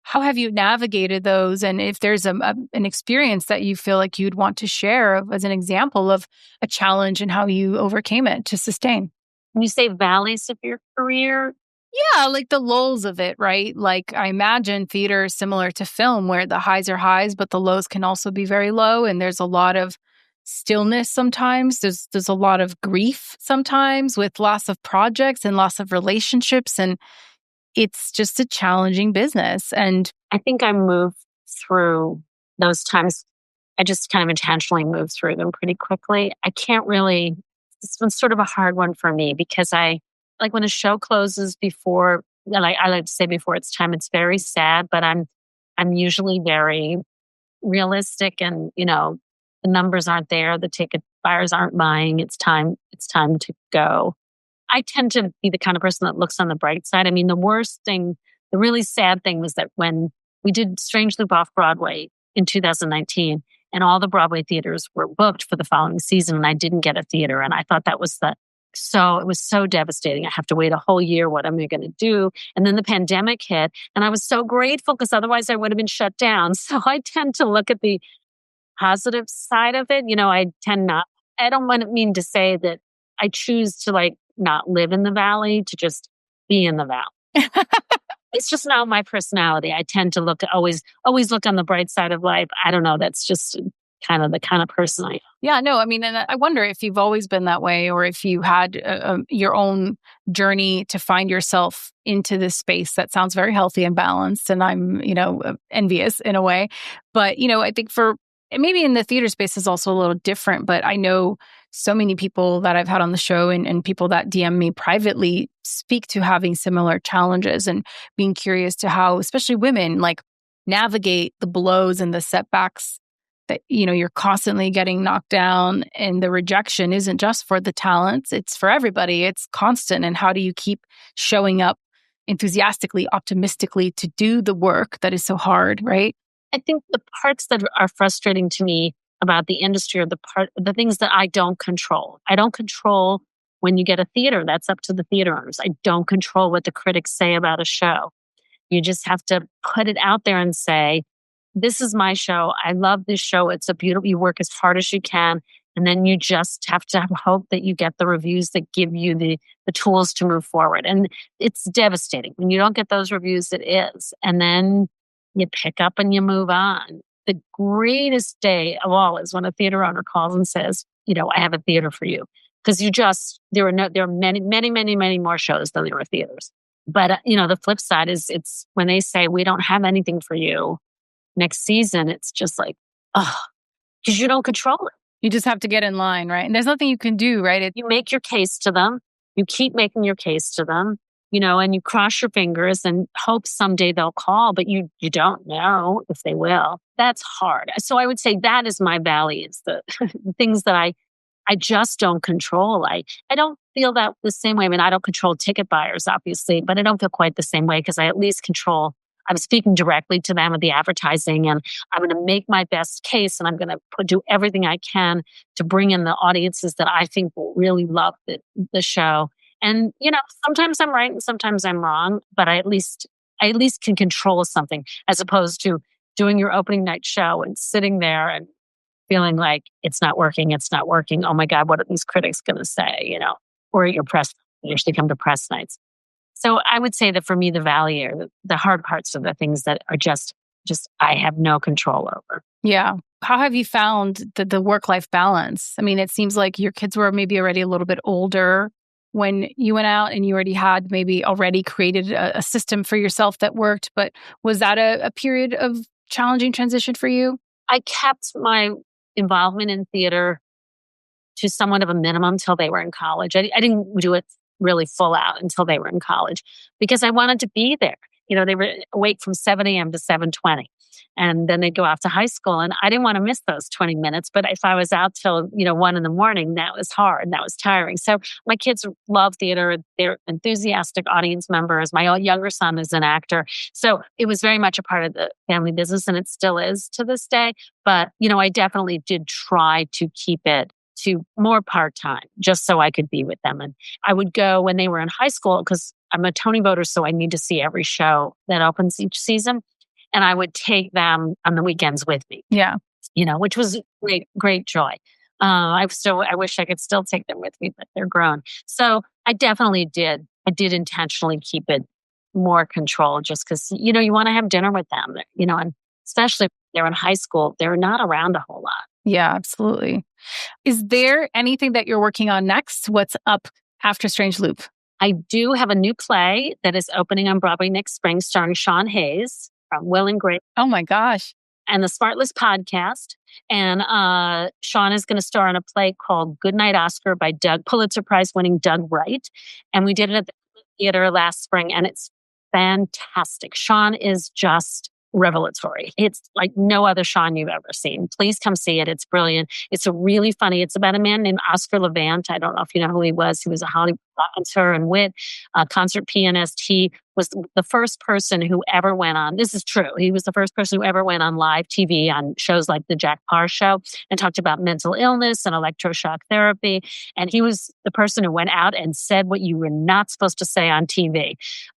How have you navigated those? And if there's an experience that you feel like you'd want to share as an example of a challenge and how you overcame it to sustain? When you say valleys of your career, Yeah, like the lulls of it, right? Like I imagine theater is similar to film where the highs are highs, but the lows can also be very low. And there's a lot of stillness sometimes. There's a lot of grief sometimes with loss of projects and loss of relationships. And it's just a challenging business. And I think I moved through those times. I just kind of intentionally moved through them pretty quickly. I can't really, this one's sort of a hard one for me because I, like when a show closes before, and I like to say before it's time, it's very sad, but I'm usually very realistic and, the numbers aren't there, the ticket buyers aren't buying, it's time to go. I tend to be the kind of person that looks on the bright side. I mean, the worst thing, the really sad thing was that when we did Strange Loop off Broadway in 2019, and all the Broadway theaters were booked for the following season, and I didn't get a theater. And I thought that was it was so devastating. I have to wait a whole year. What am I going to do? And then the pandemic hit, and I was so grateful because otherwise I would have been shut down. So I tend to look at the positive side of it. I don't mean to say that I choose to not live in the valley, to just be in the valley. It's just not my personality. I tend to always look on the bright side of life. I don't know. That's just kind of the kind of person I am. yeah, no, I mean, and I wonder if you've always been that way or if you had your own journey to find yourself into this space that sounds very healthy and balanced. And I'm, envious in a way. But, I think maybe in the theater space is also a little different, but I know so many people that I've had on the show and people that DM me privately speak to having similar challenges and being curious to how, especially women, navigate the blows and the setbacks that, you're constantly getting knocked down, and the rejection isn't just for the talents, it's for everybody. It's constant. And how do you keep showing up enthusiastically, optimistically to do the work that is so hard, right? I think the parts that are frustrating to me about the industry are the things that I don't control. I don't control when you get a theater. That's up to the theater owners. I don't control what the critics say about a show. You just have to put it out there and say, this is my show. I love this show. It's a beautiful, you work as hard as you can. And then you just have to have hope that you get the reviews that give you the tools to move forward. And it's devastating. When you don't get those reviews, it is. And then you pick up and you move on. The greatest day of all is when a theater owner calls and says, I have a theater for you. Because there are many, many, many, many more shows than there are theaters. But, the flip side is it's when they say, we don't have anything for you next season, it's just like, because you don't control it. You just have to get in line, right? And there's nothing you can do, right? You make your case to them. You keep making your case to them. And you cross your fingers and hope someday they'll call, but you don't know if they will. That's hard. So I would say that is my valley, is the things that I just don't control. I don't feel that the same way. I mean, I don't control ticket buyers, obviously, but I don't feel quite the same way because I at least I'm speaking directly to them with the advertising, and I'm going to make my best case, and I'm going to do everything I can to bring in the audiences that I think will really love the show. And, sometimes I'm right and sometimes I'm wrong, but I at least can control something, as opposed to doing your opening night show and sitting there and feeling like it's not working. Oh my God, what are these critics going to say? Or your press, you usually come to press nights. So I would say that for me, the valley or the hard parts are the things that are just I have no control over. Yeah. How have you found the work-life balance? I mean, it seems like your kids were maybe already a little bit older when you went out and you already created a system for yourself that worked. But was that a period of challenging transition for you? I kept my involvement in theater to somewhat of a minimum till they were in college. I didn't do it really full out until they were in college because I wanted to be there. They were awake from 7 a.m. to 7:20. And then they'd go off to high school. And I didn't want to miss those 20 minutes. But if I was out till, 1 a.m, that was hard. That was tiring. So my kids love theater. They're enthusiastic audience members. My younger son is an actor. So it was very much a part of the family business, and it still is to this day. But, I definitely did try to keep it to more part-time just so I could be with them. And I would go when they were in high school because I'm a Tony voter, so I need to see every show that opens each season. and I would take them on the weekends with me. Yeah. Which was great joy. I wish I could still take them with me, but they're grown. So I definitely did. I did intentionally keep it more controlled just because, you want to have dinner with them, and especially if they're in high school, they're not around a whole lot. Yeah, absolutely. Is there anything that you're working on next? What's up after Strange Loop? I do have a new play that is opening on Broadway next spring, starring Sean Hayes from Will and Grace. Oh my gosh. And the Smartless podcast. And Sean is going to star in a play called Goodnight Oscar by Pulitzer Prize winning Doug Wright. And we did it at the theater last spring, and it's fantastic. Sean is just revelatory. It's like no other Sean you've ever seen. Please come see it. It's brilliant. It's really funny. It's about a man named Oscar Levant. I don't know if you know who he was. He was a Hollywood author and wit, concert pianist. He was the first person who ever went on, this is true, he was the first person who ever went on live TV on shows like The Jack Paar Show and talked about mental illness and electroshock therapy. And he was the person who went out and said what you were not supposed to say on TV.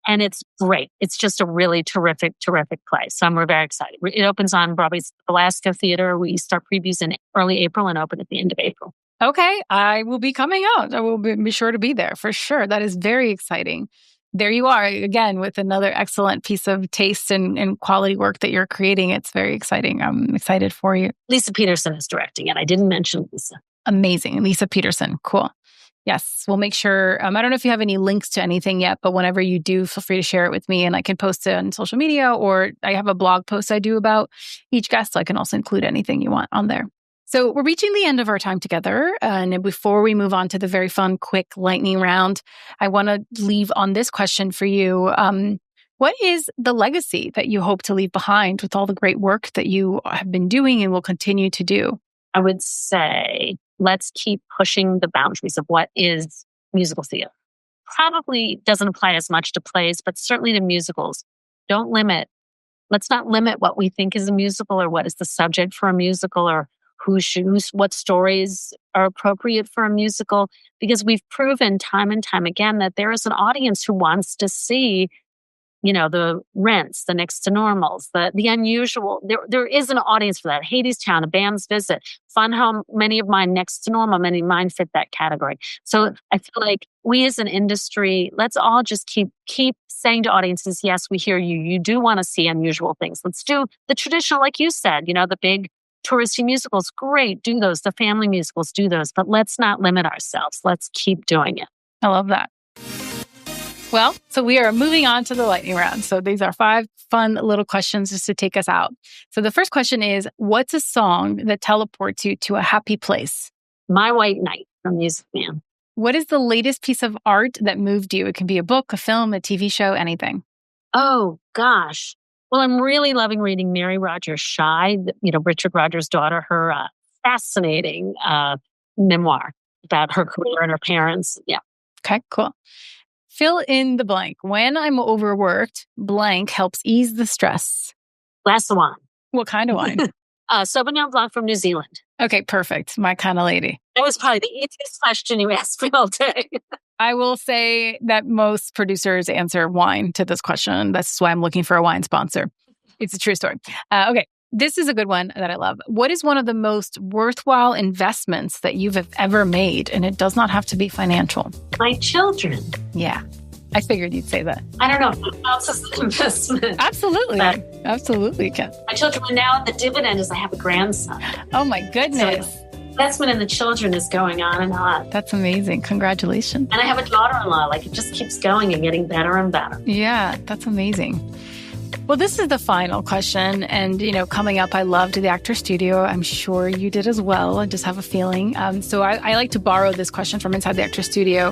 And it's great. It's just a really terrific play. So we're very excited. It opens on Broadway's Alaska Theater. We start previews in early April and open at the end of April. Okay, I will be coming out. I will be sure to be there for sure. That is very exciting. There you are again with another excellent piece of taste and quality work that you're creating. It's very exciting. I'm excited for you. Lisa Peterson is directing it. I didn't mention Lisa. Amazing. Lisa Peterson. Cool. Yes, we'll make sure. I don't know if you have any links to anything yet, but whenever you do, feel free to share it with me and I can post it on social media, or I have a blog post I do about each guest. So I can also include anything you want on there. So we're reaching the end of our time together. And before we move on to the very fun, quick lightning round, I want to leave on this question for you. What is the legacy that you hope to leave behind with all the great work that you have been doing and will continue to do? I would say, let's keep pushing the boundaries of what is musical theater. Probably doesn't apply as much to plays, but certainly to musicals. Don't limit. Let's not limit what we think is a musical or what is the subject for a musical or what stories are appropriate for a musical, because we've proven time and time again that there is an audience who wants to see, the Rents, the Next to Normals, the unusual. There is an audience for that. Hadestown, A Band's Visit, Fun Home, many of mine Next to Normal, many of mine fit that category. So I feel like we as an industry, let's all just keep saying to audiences, yes, we hear you. You do want to see unusual things. Let's do the traditional, like you said, the big touristy musicals, great, do those. The family musicals, do those. But let's not limit ourselves. Let's keep doing it. I love that. Well, so we are moving on to the lightning round. So these are 5 fun little questions just to take us out. So the first question is, what's a song that teleports you to a happy place? My White Knight from Music Man. What is the latest piece of art that moved you? It can be a book, a film, a TV show, anything. Oh, gosh. Well, I'm really loving reading Mary Rogers Shy, Richard Rogers' daughter, her fascinating memoir about her career and her parents. Yeah. Okay, cool. Fill in the blank. When I'm overworked, blank helps ease the stress. Glass of wine. What kind of wine? Sauvignon Blanc from New Zealand. Okay, perfect. My kind of lady. That was probably the easiest question you asked me all day. I will say that most producers answer wine to this question. That's why I'm looking for a wine sponsor. It's a true story. Okay, this is a good one that I love. What is one of the most worthwhile investments that you've ever made? And it does not have to be financial. My children. Yeah, I figured you'd say that. I don't know if else is an investment. Absolutely. Absolutely, Ken. My children, now the dividend is I have a grandson. Oh my goodness. So investment in the children is going on and on. That's amazing. Congratulations. And I have a daughter-in-law. It just keeps going and getting better and better. Yeah, that's amazing. Well, this is the final question. And, coming up, I loved the Actor Studio. I'm sure you did as well. I just have a feeling. So I like to borrow this question from inside the Actor Studio,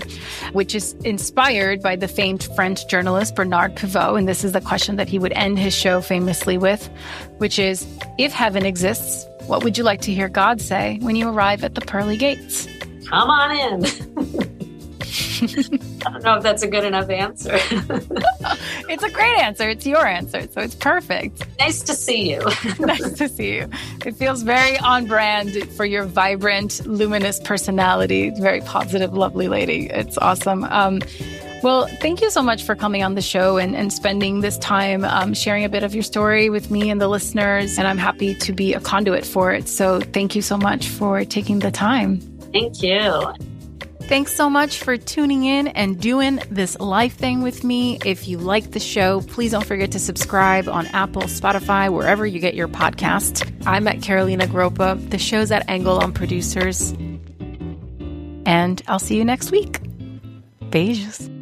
which is inspired by the famed French journalist Bernard Pivot. And this is the question that he would end his show famously with, which is, if heaven exists, what would you like to hear God say when you arrive at the pearly gates? Come on in. I don't know if that's a good enough answer. It's a great answer. It's your answer. So it's perfect. Nice to see you. Nice to see you. It feels very on brand for your vibrant, luminous personality. Very positive, lovely lady. It's awesome. Well, thank you so much for coming on the show and spending this time sharing a bit of your story with me and the listeners. And I'm happy to be a conduit for it. So thank you so much for taking the time. Thank you. Thanks so much for tuning in and doing this live thing with me. If you like the show, please don't forget to subscribe on Apple, Spotify, wherever you get your podcast. I'm at Carolina Gropa. The show's at Angle on Producers. And I'll see you next week. Beijos.